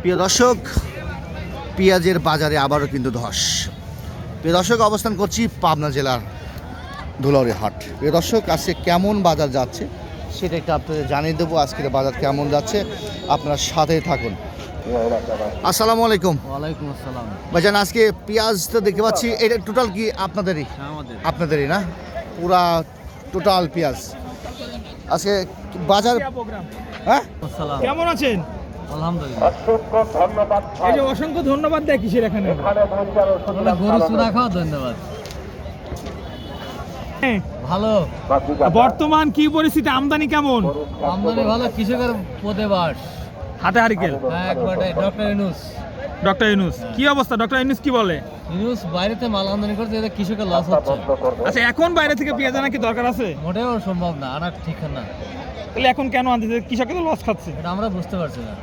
প্রিয় দর্শক, পেঁয়াজের বাজারে আবারও কিন্তু ধস। প্রিয় দর্শক, অবস্থান করছি পাবনা জেলার ধুলাউড়ি হাট। প্রিয় দর্শক, আজকে কেমন বাজার যাচ্ছে সেটা একটু আপনাদের জানিয়ে দেবো। আজকের বাজার কেমন যাচ্ছে আপনার সাথেই থাকুন। আসসালামু আলাইকুম। ওয়ালাইকুম আসসালাম। ভাইজান, আজকে পেঁয়াজ তো দেখতে পাচ্ছি, এটা টোটাল কি আপনাদেরই? আপনাদেরই না, পুরা টোটাল পেঁয়াজ আজকে বাজার। হ্যাঁ, কেমন আছেন? আলহামদুলিল্লাহ। এই যে অসংখ্য ধন্যবাদ দেয় কিসের এখানে? গরু চুনা খাওয়া ধন্যবাদ। ভালো। বর্তমান কি পরিস্থিতি, আমদানি কেমন? আমদানি ভালো, কৃষকের পদে বাস। হাতে হারিকেল। হ্যাঁ, একবারে ডক্টর ইউনূস। ডক্টর ইউনূস কি অবস্থা? ডক্টর ইউনূস কি বলে? ইউনূস বাইরেতে মাল আমদানি করতে, এতে কৃষকের লস হচ্ছে। আচ্ছা, এখন বাইরে থেকে পেঁয়াজ আনা কি দরকার আছে? মোটেও সম্ভব না, আনা ঠিক না। তাহলে এখন কেন আনতেছে? কৃষকের তো লস খাচ্ছে। এটা আমরা বুঝতে পারছি না।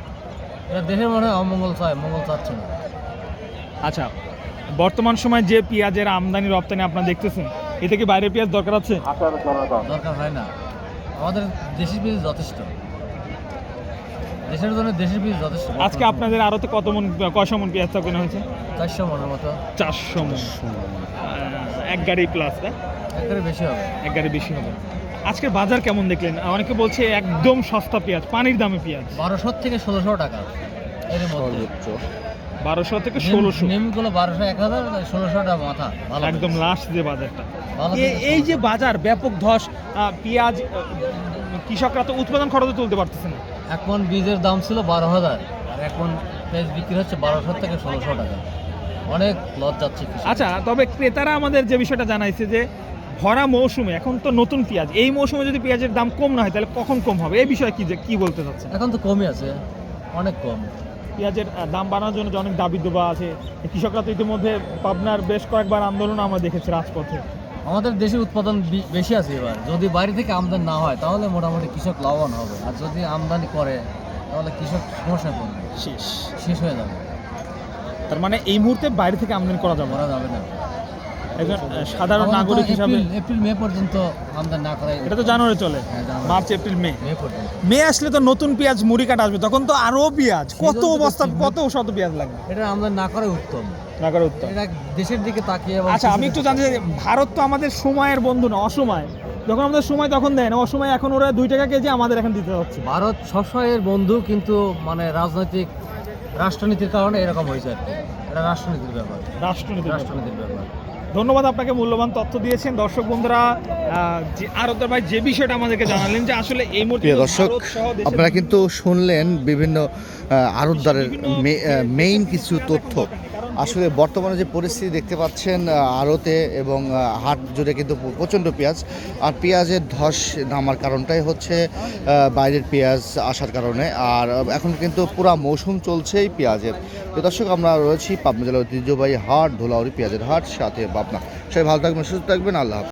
এটা দেশের মনে হয় অমঙ্গল চায়, মঙ্গল চাচ্ছে না। আচ্ছা, বর্তমান সময় যে পেঁয়াজের আমদানি রপ্তানি আপনারা দেখতেছেন, এতে কি বাইরের পেঁয়াজ দরকার আছে? দরকার হয় না, আমাদের দেশের পেঁয়াজ যথেষ্ট। দেশের জন্য দেশের পেঁয়াজ যথেষ্ট। আজকে আপনাদের আরতে কত মন, কয়শো মন পেঁয়াজ কেনা হয়েছে? 400 মনের মতো। 400 মন, এক গাড়ি প্লাস না? একবারে বেশি হবে। এক গাড়ি বেশি হবে। আজকের বাজার কেমন দেখলেন? অনেকে বলছে একদম সস্তা পেঁয়াজ, পানির দামে পেঁয়াজ। 1200 থেকে 1600 টাকা এর মধ্যে। 1200 থেকে 1600। নেমগুলো 1200, 1000, 1600 টাকা মাথা। ভালো একদম লাস্ট যে বাজারটা। ভালো এই যে বাজার ব্যাপক ধস, পেঁয়াজ কৃষকরা তো উৎপাদন খরচে তুলতে পারতেছে না। এক মন বীজের দাম ছিল 12,000, আর এক মন পেঁয়াজ বিক্রি হচ্ছে 1200 থেকে 1600 টাকা। অনেক লস যাচ্ছে কৃষক। আচ্ছা, তবে ক্রেতারা আমাদের যে বিষয়টা জানাইছে যে ভরা মৌসুমে, এখন তো নতুন পেঁয়াজ, এই মৌসুমে যদি পেঁয়াজের দাম কম না হয় তাহলে কখন কম হবে? এই বিষয়ে কি বলতে চাচ্ছেন? এখন তো কমই আছে, অনেক কম। পেঁয়াজের দাম বাড়ানোর জন্য যে অনেক দাবি দেওয়া আছে, কৃষকরা তো ইতিমধ্যে পাবনার বেশ কয়েকবার আন্দোলন আমরা দেখেছি রাজপথে। আমাদের দেশে উৎপাদন বেশি আছে এবার। যদি বাইরে থেকে আমদানি না হয় তাহলে মোটামুটি কৃষক লাভবান হবে, আর যদি আমদানি করে তাহলে কৃষক সমস্যায় পড়বে, শেষ হয়ে যাবে। তার মানে এই মুহূর্তে বাইরে থেকে আমদানি করা যাবে না। একজন সাধারণ নাগরিক হিসাবে এপ্রিল মে পর্যন্ত আমদানি না করাই। এটা তো জানুয়ারি চলে, মার্চ এপ্রিল মে পর্যন্ত। মে আসলে তো নতুন পেঁয়াজ মুড়ি কাটা আসবে, তখন তো আরো পেঁয়াজ, কত বস্তা, কত শত পেঁয়াজ লাগবে। এটা আমদানি না করাই উত্তম। না করে উত্তম। এটা দেশের দিকে তাকিয়ে। আচ্ছা, আমি একটু জানতে চাই, ভারত তো আমাদের সময়ের বন্ধু না, অসময়। যখন আমাদের সময় তখন দেয় না, অসময় এখন ওরা 2 টাকা কেজি আমাদের এখন দিতে হচ্ছে। ভারত সবসময় এর বন্ধু, কিন্তু মানে রাষ্ট্রনীতির কারণে এরকম হয়েছে আর কি। এটা রাষ্ট্রনীতির ব্যাপার। রাষ্ট্রনীতির ব্যাপার। ধন্যবাদ, আপনাকে মূল্যবান তথ্য দিয়েছেন। দর্শক বন্ধুরা, আরত ভাই যে বিষয়টা আমাদেরকে জানালেন যে আসলে এই মুহূর্তে দর্শক, আপনারা কিন্তু শুনলেন বিভিন্ন আড়তদারের মেইন কিছু তথ্য। আসলে বর্তমানে যে পরিস্থিতি দেখতে পাচ্ছেন আড়তে এবং হাট জুড়ে কিন্তু প্রচণ্ড পেঁয়াজ, আর পেঁয়াজের ধস নামার কারণটাই হচ্ছে বাইরের পেঁয়াজ আসার কারণে। আর এখন কিন্তু পুরা মৌসুম চলছে এই পেঁয়াজের। তো দর্শক, আমরা রয়েছি পাবনা জেলার ঐতিহ্যবাহী হাট ধুলাউড়ি পেঁয়াজের হাট, সাথে পাবনা। সবাই ভালো থাকবেন, সুস্থ থাকবেন, আল্লাহ হাফেজ।